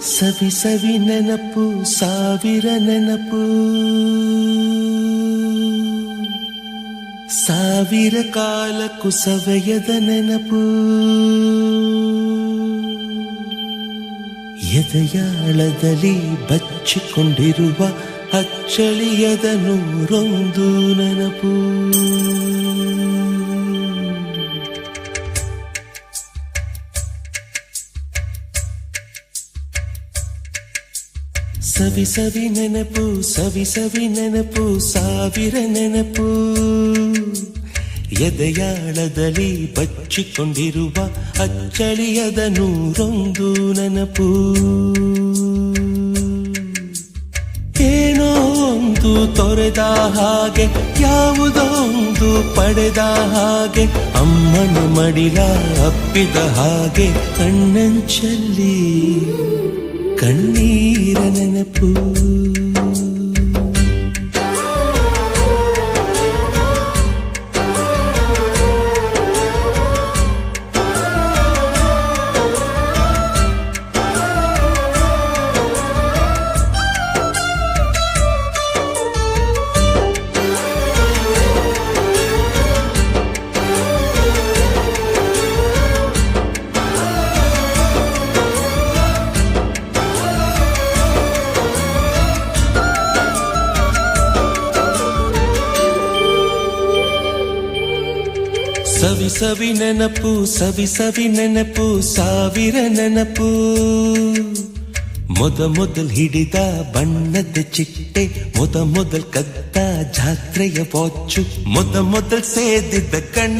ಸವಿ ಸವಿ ನೆನಪು ಸಾವಿರ ನೆನಪು ಸಾವಿರ ಕಾಲಕ್ಕೂ ಸವೆಯದ ನೆನಪು ಎದೆಯಾಳದಲ್ಲಿ ಬಚ್ಚಿಕೊಂಡಿರುವ ಅಚ್ಚಳಿಯದ ನೂರೊಂದು ನೆನಪು ಸವಿ ಸವಿ ನೆನಪು ಸವಿ ಸವಿ ನೆನಪು ಸಾವಿರ ನೆನಪು ಎದೆಯಾಳದಲ್ಲಿ ಬಚ್ಚಿಕೊಂಡಿರುವ ಅಚ್ಚಳಿಯದ ನೂರೊಂದು ನೆನಪು ಏನೋ ಒಂದು ತೊರೆದ ಹಾಗೆ ಯಾವುದೋ ಒಂದು ಪಡೆದ ಹಾಗೆ ಅಮ್ಮನ ಮಡಿಲ ಅಪ್ಪಿದ ಹಾಗೆ ಕಣ್ಣಂಚಲ್ಲಿ ಕಣ್ಣೀರ ನೆನಪು ಸವಿ ಸವಿ ನೆನಪು ಸವಿ ಸವಿ ನೆನಪು ಸಾವಿರ ನೆನಪು ಮೊದಲ್ ಹಿಡಿದ ಬಣ್ಣದ ಚಿಟ್ಟೆ ಮೊದಲ್ ಕದ್ದ ಜಾತ್ರೆಯ ವಾಚು ಮೊದಲ್ ಸೇದಿದ್ದ ಕಣ್ಣು